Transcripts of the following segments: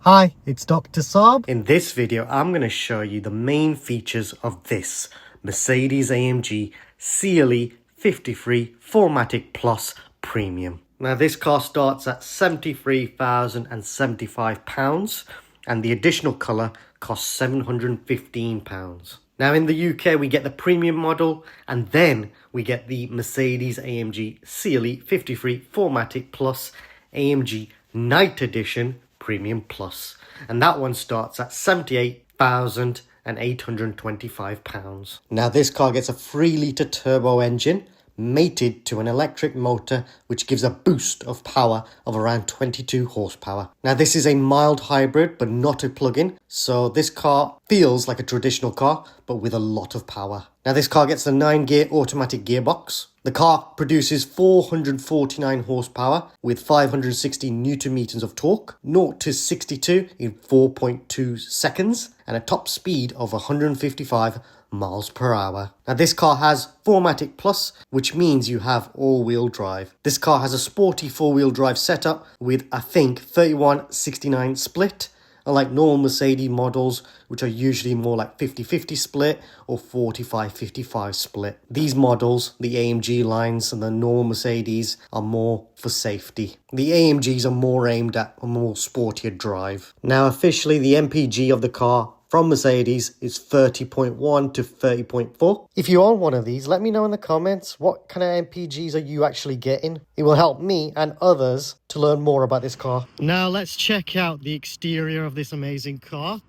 Hi, it's Dr. Saab. In this video, I'm going to show you the main features of this Mercedes-AMG CLE53 4MATIC Plus Premium. Now this car starts at £73,075 and the additional colour costs £715. Now in the UK we get the premium model and then we get the Mercedes-AMG CLE53 4MATIC Plus AMG Night Edition Premium Plus, and that one starts at £78,825. Now this car gets a 3-litre turbo engine mated to an electric motor which gives a boost of power of around 22 horsepower. Now this is a mild hybrid but not a plug-in, so this car feels like a traditional car but with a lot of power. Now this car gets a 9-gear automatic gearbox. The car produces 449 horsepower with 560 newton meters of torque, 0 to 62 in 4.2 seconds, and a top speed of 155 miles per hour. Now this car has 4MATIC Plus, which means you have all-wheel drive. This car has a sporty 4-wheel drive setup with, I think, 31-69 split, unlike normal Mercedes models, which are usually more like 50-50 split or 45-55 split. These models, the AMG lines and the normal Mercedes, are more for safety. The AMGs are more aimed at a more sportier drive. Now officially the MPG of the car from Mercedes is 30.1 to 30.4. If you own one of these, let me know in the comments what kind of MPGs are you actually getting. It will help me and others to learn more about this car. Now let's check out the exterior of this amazing car.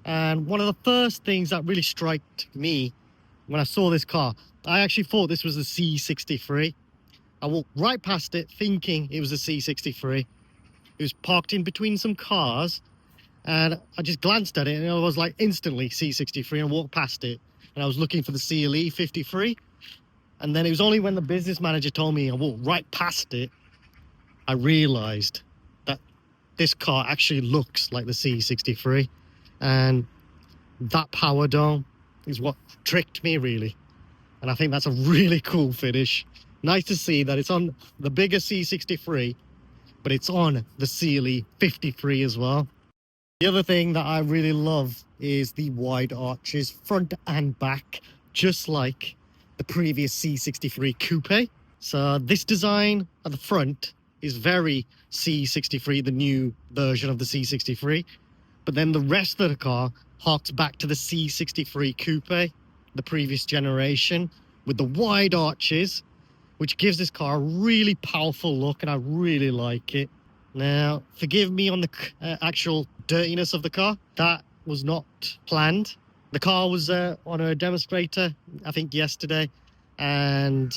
And one of the first things that really struck me when I saw this car, I actually thought this was a C63. I walked right past it thinking it was a C63. It was parked in between some cars. And I just glanced at it and I was like instantly C63 and walked past it. And I was looking for the CLE53. And then it was only when the business manager told me I walked right past it, I realized that this car actually looks like the C63. And that power dome is what tricked me really. And I think that's a really cool finish. Nice to see that it's on the bigger C63, but it's on the CLE53 as well. The other thing that I really love is the wide arches, front and back, just like the previous C63 Coupe. So this design at the front is very C63, the new version of the C63. But then the rest of the car harks back to the C63 Coupe, the previous generation, with the wide arches, which gives this car a really powerful look, and I really like it. Now, forgive me on the actual dirtiness of the car. That was not planned. The car was on a demonstrator, I think yesterday, and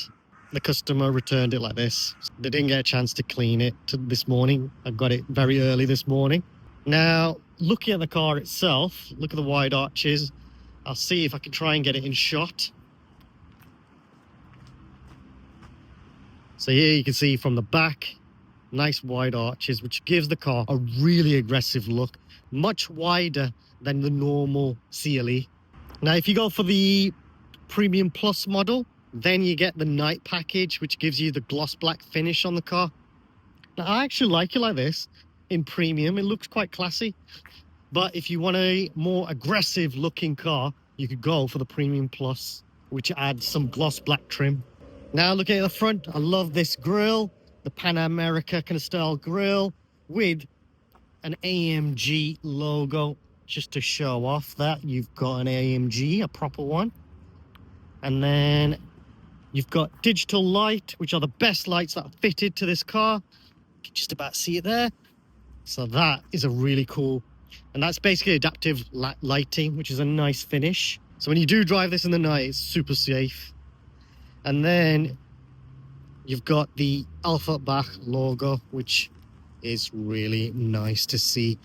the customer returned it like this. They didn't get a chance to clean it this morning. I got it very early this morning. Now, looking at the car itself, look at the wide arches. I'll see if I can try and get it in shot. So here you can see from the back, nice wide arches, which gives the car a really aggressive look, much wider than the normal CLE. Now, if you go for the Premium Plus model, then you get the night package, which gives you the gloss black finish on the car. Now, I actually like it like this in Premium. It looks quite classy. But if you want a more aggressive looking car, you could go for the Premium Plus, which adds some gloss black trim. Now, looking at the front, I love this grille. The Pan America kind of style grille with an AMG logo, just to show off that you've got an AMG, a proper one. And then you've got digital light, which are the best lights that are fitted to this car. You can just about see it there. So that is a really cool, and that's basically adaptive lighting, which is a nice finish. So when you do drive this in the night, it's super safe. And then you've got the Alpha Bach logo, which is really nice to see.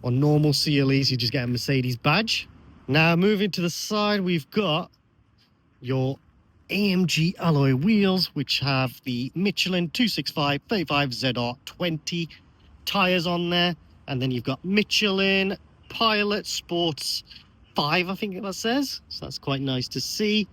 On normal CLEs, you just get a Mercedes badge. Now, moving to the side, we've got your AMG alloy wheels, which have the Michelin 265 35 ZR20 tires on there. And then you've got Michelin Pilot Sports 5, I think that says. So that's quite nice to see.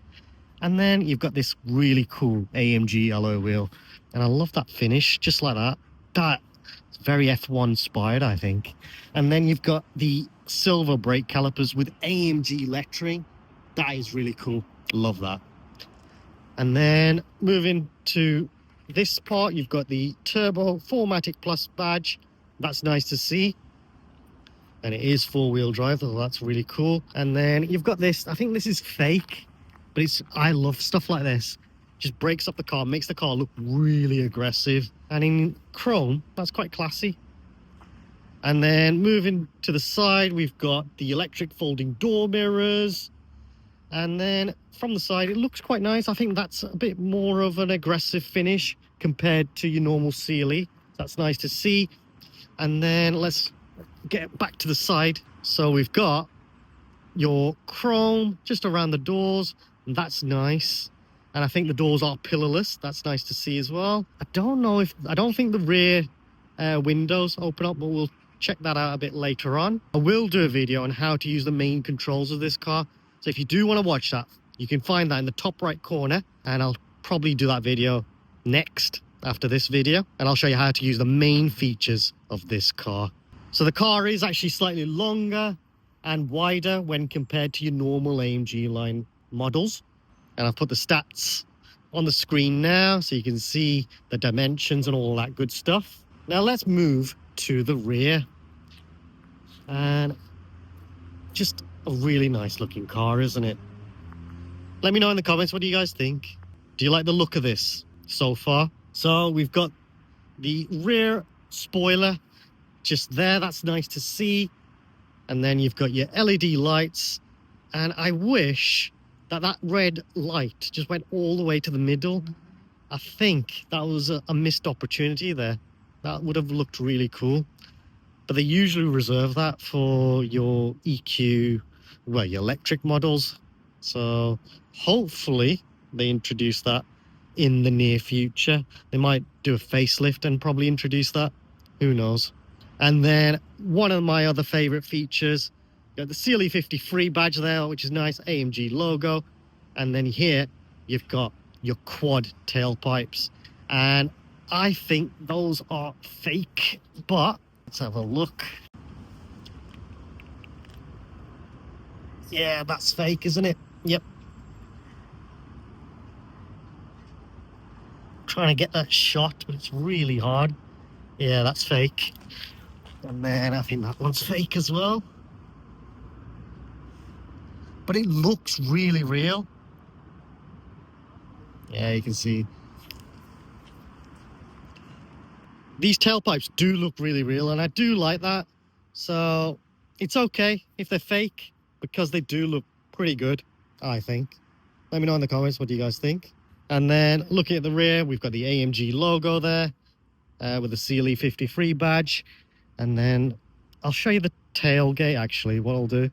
And then you've got this really cool AMG alloy wheel. And I love that finish, just like that. That It's very F1 inspired, I think. And then you've got the silver brake calipers with AMG lettering. That is really cool. Love that. And then moving to this part, you've got the Turbo 4MATIC Plus badge. That's nice to see. And it is four-wheel drive, so that's really cool. And then you've got this, I think this is fake, but I love stuff like this. Just breaks up the car, makes the car look really aggressive. And in chrome, that's quite classy. And then moving to the side, we've got the electric folding door mirrors. And then from the side, it looks quite nice. I think that's a bit more of an aggressive finish compared to your normal CLE. That's nice to see. And then let's get back to the side. So we've got your chrome just around the doors. And that's nice. And I think the doors are pillarless. That's nice to see as well. I don't think the rear windows open up, but we'll check that out a bit later on. I will do a video on how to use the main controls of this car. So if you do want to watch that, you can find that in the top right corner. And I'll probably do that video next after this video. And I'll show you how to use the main features of this car. So the car is actually slightly longer and wider when compared to your normal AMG line models. And I've put the stats on the screen now so you can see the dimensions and all that good stuff. Now let's move to the rear. And just a really nice looking car, isn't it? Let me know in the comments, what do you guys think? Do you like the look of this so far? So we've got the rear spoiler just there. That's nice to see. And then you've got your LED lights. And I wish that red light just went all the way to the middle. I think that was a missed opportunity there. That would have looked really cool. But they usually reserve that for your EQ, well, your electric models. So hopefully they introduce that in the near future. They might do a facelift and probably introduce that. Who knows? And then one of my other favorite features, you got the CLE53 badge there, which is nice, AMG logo. And then here you've got your quad tailpipes. And I think those are fake, but let's have a look. Yeah, that's fake, isn't it? Yep. Trying to get that shot, but it's really hard. Yeah, that's fake. And then I think that one's fake as well. But it looks really real. Yeah, you can see. These tailpipes do look really real, and I do like that. So it's okay if they're fake, because they do look pretty good, I think. Let me know in the comments, what do you guys think? And then looking at the rear, we've got the AMG logo there with the CLE53 badge. And then I'll show you the tailgate, actually, what I'll do.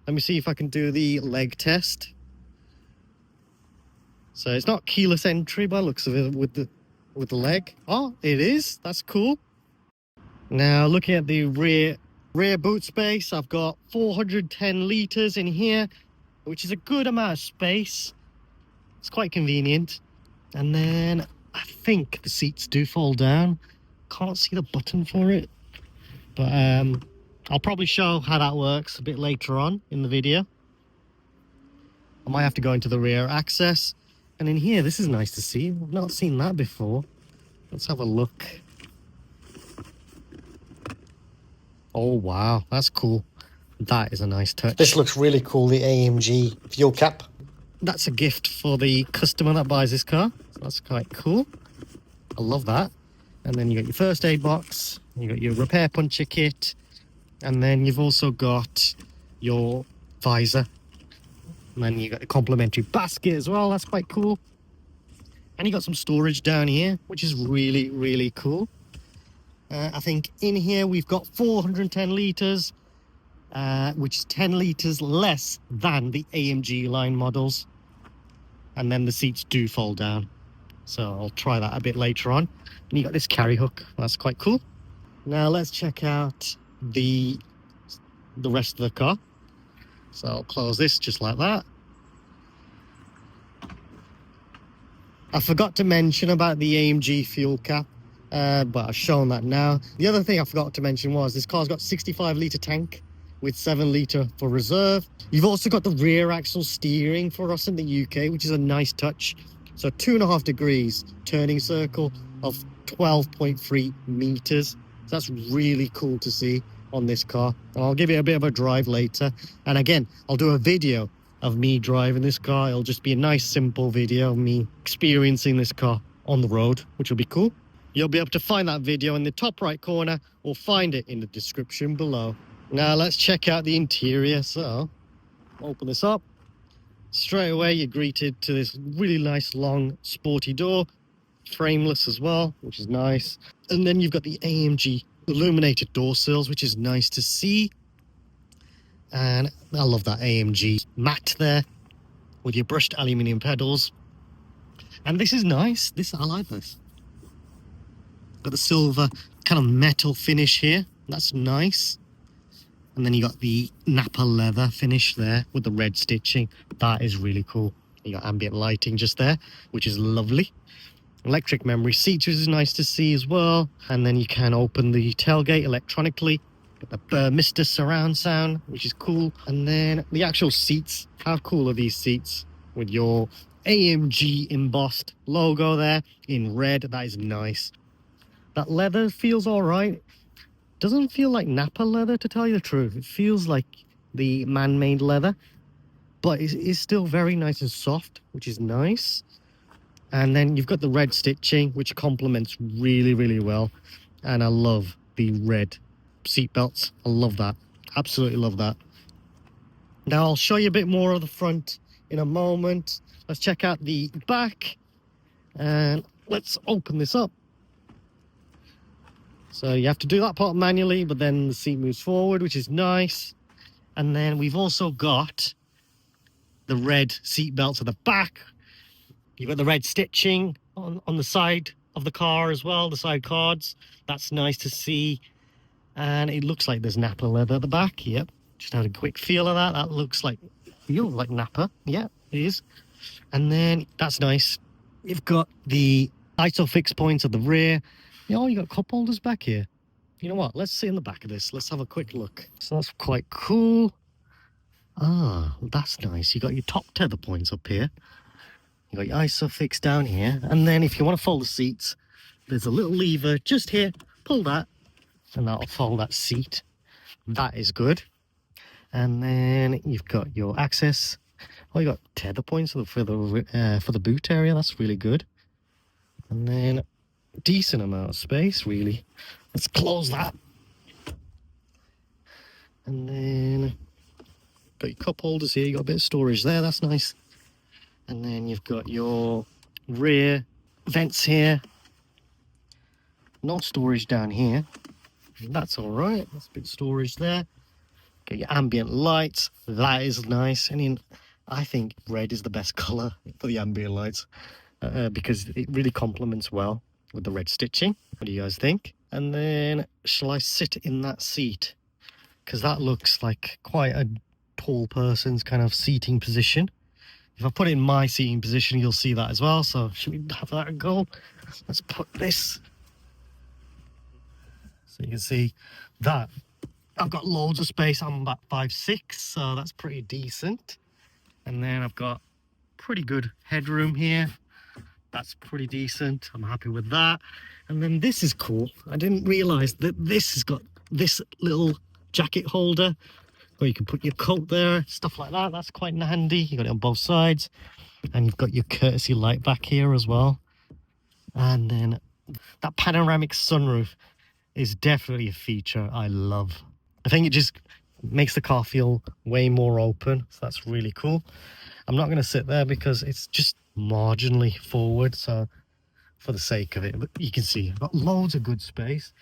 Let me see if I can do the leg test. So it's not keyless entry by looks of it with the leg. Oh, it is. That's cool. Now looking at the rear boot space, I've got 410 litres in here, which is a good amount of space. It's quite convenient. And then I think the seats do fall down. Can't see the button for it. But I'll probably show how that works a bit later on in the video. I might have to go into the rear access. And in here, this is nice to see. I've not seen that before. Let's have a look. Oh, wow. That's cool. That is a nice touch. This looks really cool, the AMG fuel cap. That's a gift for the customer that buys this car. So that's quite cool. I love that. And then you got your first aid box. You got your repair puncture kit. And then you've also got your visor. And then you got a complimentary basket as well. That's quite cool. And you got some storage down here, which is really, really cool. I think in here we've got 410 litres, which is 10 litres less than the AMG line models. And then the seats do fold down. So I'll try that a bit later on. And you got this carry hook. That's quite cool. Now let's check out the rest of the car. So I'll close this just like that. I forgot to mention about the AMG fuel cap. but I've shown that now. The other thing I forgot to mention was this car's got 65-litre tank with 7-litre for reserve. You've also got the rear axle steering for us in the UK, which is a nice touch. So 2.5 degrees turning circle of 12.3 meters. So that's really cool to see on this car. And I'll give it a bit of a drive later. And again, I'll do a video of me driving this car. It'll just be a nice simple video of me experiencing this car on the road, which will be cool. You'll be able to find that video in the top right corner or find it in the description below. Now let's check out the interior. So open this up. Straight away you're greeted to this really nice long sporty door, frameless as well, which is nice. And then you've got the AMG illuminated door sills, which is nice to see. And I love that AMG matte there with your brushed aluminium pedals. And this is nice. I like this. Got the silver kind of metal finish here. That's nice. And then you got the Napa leather finish there with the red stitching. That is really cool. You got ambient lighting just there, which is lovely. Electric memory seats, which is nice to see as well. And then you can open the tailgate electronically. Got the Mr. surround sound, which is cool. And then the actual seats. How cool are these seats? With your AMG embossed logo there in red. That is nice. That leather feels all right. Doesn't feel like Napa leather, to tell you the truth. It feels like the man-made leather, but it's still very nice and soft, which is nice. And then you've got the red stitching, which complements really, really well. And I love the red seat belts. I love that. Absolutely love that. Now I'll show you a bit more of the front in a moment. Let's check out the back. And let's open this up. So you have to do that part manually, but then the seat moves forward, which is nice. And then we've also got the red seat belts at the back. You've got the red stitching on the side of the car as well, the side cards. That's nice to see. And it looks like there's Napa leather at the back. Yep. Just had a quick feel of that. That looks like Napa. Yeah, it is. And then that's nice. You've got the ISOFIX points at the rear. Oh, you got cup holders back here. You know what? Let's see in the back of this. Let's have a quick look. So that's quite cool. Ah, that's nice. You got your top tether points up here. You got your ISOFIX down here. And then if you want to fold the seats, there's a little lever just here. Pull that, and that'll fold that seat. That is good. And then you've got your access. Oh, you got tether points for the boot area. That's really good. And then decent amount of space, really. Let's close that. And then got your cup holders here. You got a bit of storage there. That's nice. And then you've got your rear vents here. No storage down here. That's all right. That's a bit of storage there. Got your ambient lights. That is nice. I think red is the best color for the ambient lights because it really complements well with the red stitching. What do you guys think? And then shall I sit in that seat? Because that looks like quite a tall person's kind of seating position. If I put it in my seating position, you'll see that as well. So should we have that go? Let's put this. So you can see that. I've got loads of space. I'm about 5'6", so that's pretty decent. And then I've got pretty good headroom here. That's pretty decent. I'm happy with that. And then this is cool. I didn't realize that this has got this little jacket holder where you can put your coat there, stuff like that. That's quite handy. You got it on both sides. And you've got your courtesy light back here as well. And then that panoramic sunroof is definitely a feature I love. I think it just makes the car feel way more open. So that's really cool. I'm not going to sit there because it's just marginally forward, so for the sake of it. But you can see I've got loads of good space.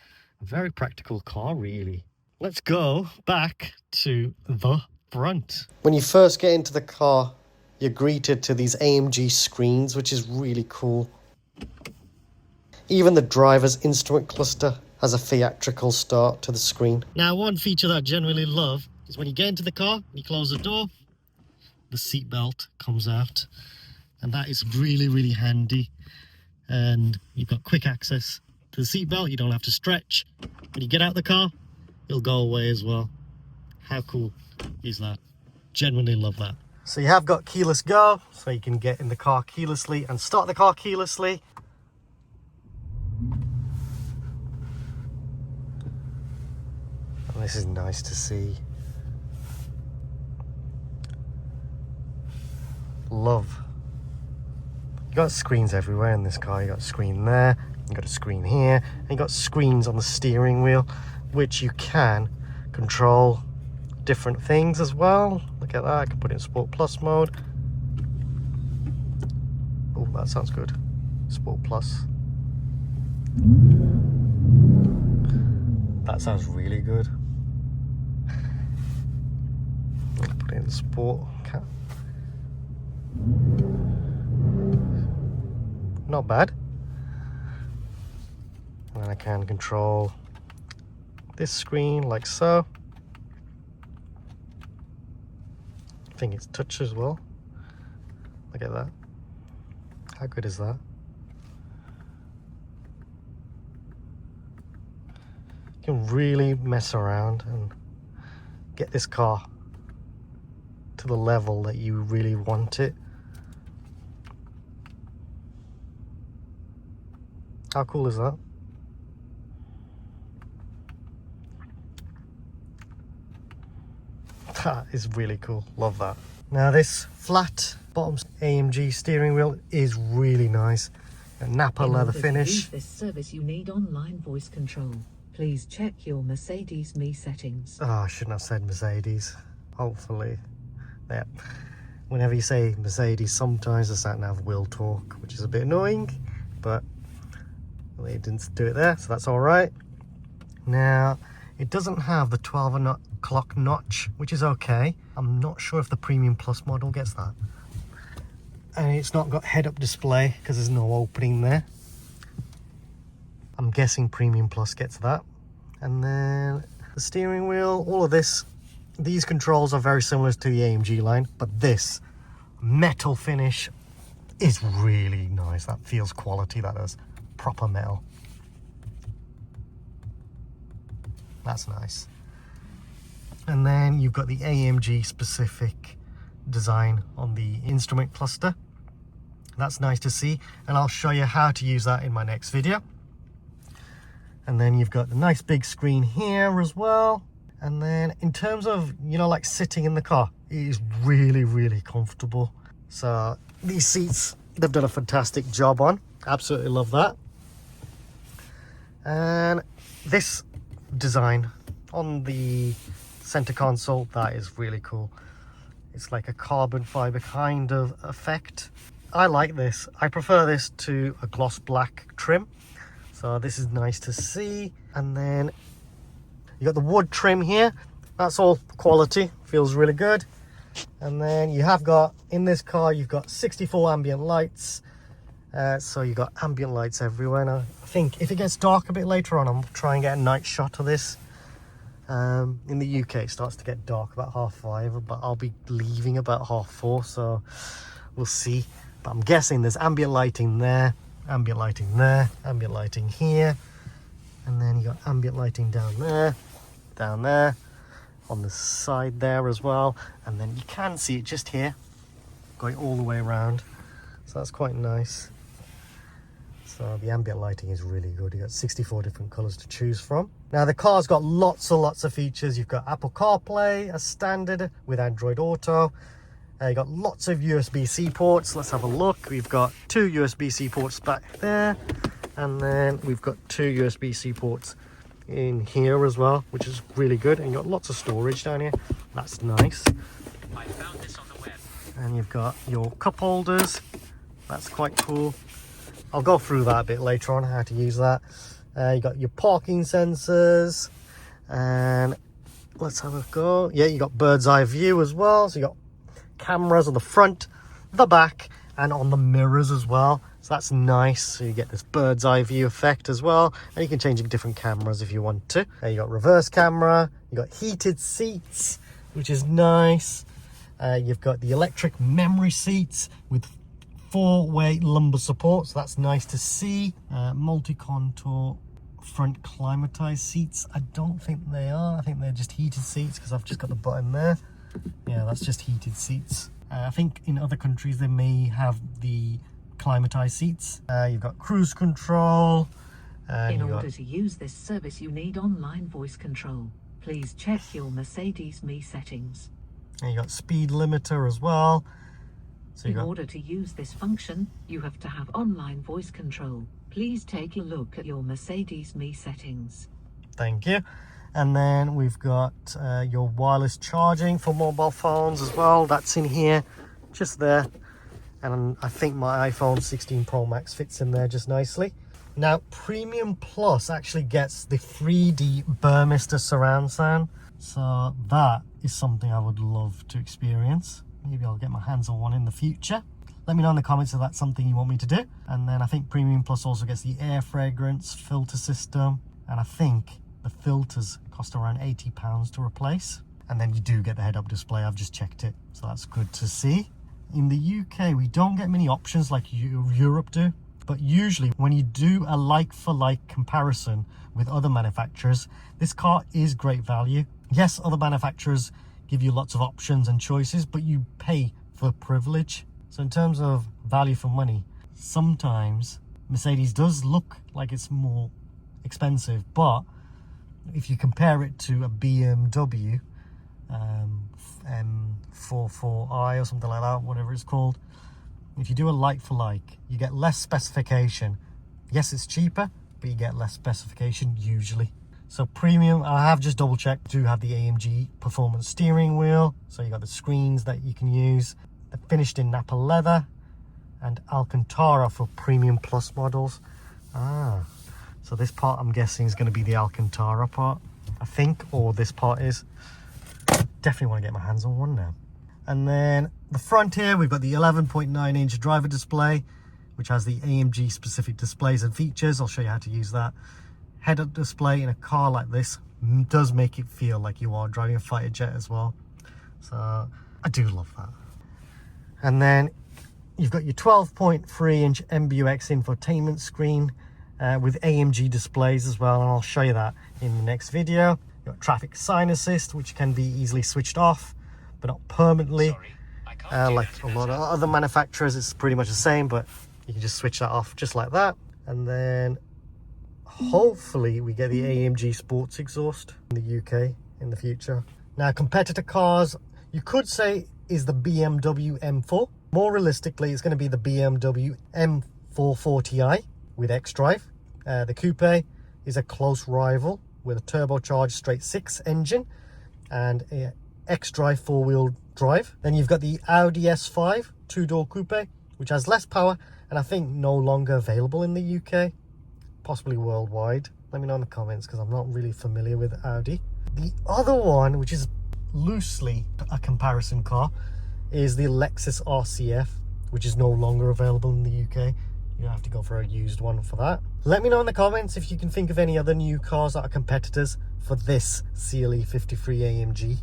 A very practical car, really. Let's go back to the front. When you first get into the car, you're greeted to these AMG screens, which is really cool. Even the driver's instrument cluster has a theatrical start to the screen. Now, one feature that I genuinely love is when you get into the car, you close the door, the seat belt comes out, and that is really, really handy. And you've got quick access to the seatbelt. You don't have to stretch. When you get out the car, it'll go away as well. How cool is that? Genuinely love that. So you have got keyless go, so you can get in the car keylessly and start the car keylessly. And this is nice to see. Love. You got screens everywhere in this car. You got a screen there, you got a screen here, and you got screens on the steering wheel, which you can control different things as well. Look at that, I can put it in Sport Plus mode. Oh, that sounds good. Sport Plus. That sounds really good. Put it in Sport. Not bad. And then I can control this screen like so. I think it's touch as well. Look at that. How good is that? You can really mess around and get this car to the level that you really want it. How cool is that? That is really cool. Love that. Now this flat bottom AMG steering wheel is really nice. A Napa leather finish. To use this service, you need online voice control. Please check your Mercedes-Me settings. Oh, I shouldn't have said Mercedes. Hopefully. Yeah. Whenever you say Mercedes, sometimes the sat nav will talk, which is a bit annoying, but they didn't do it there, so that's all right. Now, it doesn't have the 12 o'clock notch, which is okay. I'm not sure if the Premium Plus model gets that. And it's not got head-up display because there's no opening there. I'm guessing Premium Plus gets that. And then the steering wheel, all of this, these controls are very similar to the AMG line, but this metal finish is really nice. That feels quality, that is. Proper metal. That's nice. And then you've got the AMG specific design on the instrument cluster. That's nice to see, and I'll show you how to use that in my next video. And then you've got the nice big screen here as well. And then in terms of, you know, like sitting in the car, it is really, really comfortable. So these seats, they've done a fantastic job on. Absolutely love that. And this design on the center console, that is really cool. It's like a carbon fiber kind of effect. I like this. I prefer this to a gloss black trim. So this is nice to see. And then you got the wood trim here. That's all quality, feels really good. And then you have got, in this car, you've got 64 ambient lights. So you've got ambient lights everywhere. Now, I think if it gets dark a bit later on, I'll try and get a night shot of this. In the UK, it starts to get dark about 5:30, but I'll be leaving about 4:30, so we'll see. But I'm guessing there's ambient lighting there, ambient lighting there, ambient lighting here, and then you got ambient lighting down there, on the side there as well, and then you can see it just here, going all the way around. So that's quite nice. So the ambient lighting is really good. You got 64 different colors to choose from. Now the car's got lots of features. You've got Apple CarPlay as standard with Android Auto. You got lots of USB-C ports. Let's have a look. We've got 2 USB-C ports back there, and then we've got 2 USB-C ports in here as well, which is really good. And you've got lots of storage down here. That's nice. I found this on the web. And you've got your cup holders. That's quite cool. I'll go through that a bit later on, how to use that. You got your parking sensors, and let's have a go. Yeah, you got bird's eye view as well. So you got cameras on the front, the back, and on the mirrors as well. So that's nice. So you get this bird's eye view effect as well, and you can change different cameras if you want to. You got reverse camera. You got heated seats, which is nice. You've got the electric memory seats with 4-way lumbar support, so that's nice to see. Multi-contour front climatized seats. I don't think they are. I think they're just heated seats because I've just got the button there. Yeah, that's just heated seats. I think in other countries they may have the climatized seats. You've got cruise control. In order to use this service, you need online voice control. Please check your Mercedes-Me settings. And you got speed limiter as well. So In order to use this function, you have to have online voice control. Please take a look at your Mercedes-Me settings. Thank you. And then we've got your wireless charging for mobile phones as well. That's in here, just there. And I think my iPhone 16 Pro Max fits in there just nicely. Now, Premium Plus actually gets the 3D Burmester surround sound. So that is something I would love to experience. Maybe I'll get my hands on one in the future. Let me know in the comments if that's something you want me to do. And then I think Premium Plus also gets the air fragrance filter system. And I think the filters cost around £80 to replace. And then you do get the head-up display. I've just checked it. So that's good to see. In the UK, we don't get many options like Europe do. But usually when you do a like-for-like comparison with other manufacturers, this car is great value. Yes, other manufacturers give you lots of options and choices, but you pay for privilege. So in terms of value for money, sometimes Mercedes does look like it's more expensive, but if you compare it to a BMW M44i or something like that, whatever it's called, if you do a like for like, you get less specification. Yes, it's cheaper, but you get less specification usually. So Premium, I have just double checked, do have the AMG performance steering wheel. So you got the screens that you can use. They're finished in Napa leather and Alcantara for Premium Plus models. So this part I'm guessing is going to be the Alcantara part, I think, or this part is. Definitely want to get my hands on one now. And then the front here, we've got the 11.9-inch driver display, which has the AMG specific displays and features. I'll show you how to use that. Head-up display in a car like this does make it feel like you are driving a fighter jet as well. So I do love that. And then you've got your 12.3-inch MBUX infotainment screen with AMG displays as well, and I'll show you that in the next video. You've got traffic sign assist, which can be easily switched off, but not permanently. Like a lot of other manufacturers, it's pretty much the same, but you can just switch that off just like that. And then hopefully we get the AMG sports exhaust in the UK in the future. Now, competitor cars, you could say, is the BMW M4. More realistically, it's going to be the BMW M440i with xDrive. The Coupe is a close rival with a turbocharged straight 6 engine and a xDrive 4-wheel drive. Then you've got the Audi S5 2-door coupe, which has less power and I think no longer available in the UK, possibly worldwide. Let me know in the comments because I'm not really familiar with Audi. The other one, which is loosely a comparison car, is the Lexus RCF, which is no longer available in the UK. You have to go for a used one for that. Let me know in the comments if you can think of any other new cars that are competitors for this CLE53 AMG.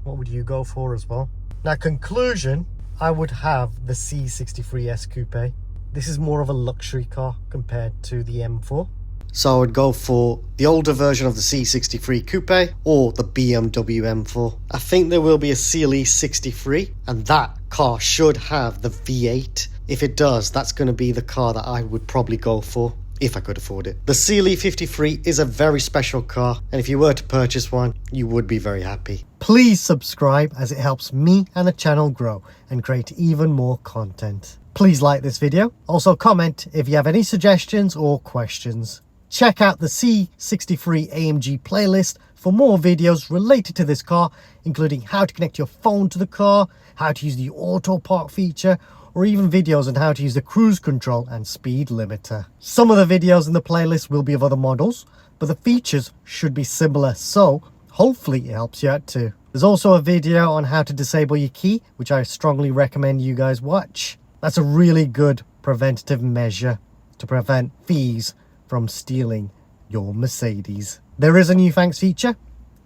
What would you go for as well? Now, conclusion, I would have the C63 S Coupe. This is more of a luxury car compared to the M4. So I would go for the older version of the C63 Coupe or the BMW M4. I think there will be a CLE53 and that car should have the V8. If it does, that's going to be the car that I would probably go for if I could afford it. The CLE53 is a very special car, and if you were to purchase one, you would be very happy. Please subscribe as it helps me and the channel grow and create even more content. Please like this video. Also comment if you have any suggestions or questions. Check out the C63 AMG playlist for more videos related to this car, including how to connect your phone to the car, how to use the auto park feature, or even videos on how to use the cruise control and speed limiter. Some of the videos in the playlist will be of other models, but the features should be similar, so hopefully it helps you out too. There's also a video on how to disable your key, which I strongly recommend you guys watch. That's a really good preventative measure to prevent thieves from stealing your Mercedes. There is a new thanks feature.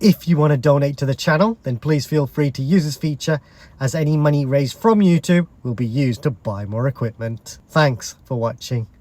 If you want to donate to the channel, then please feel free to use this feature, as any money raised from YouTube will be used to buy more equipment. Thanks for watching.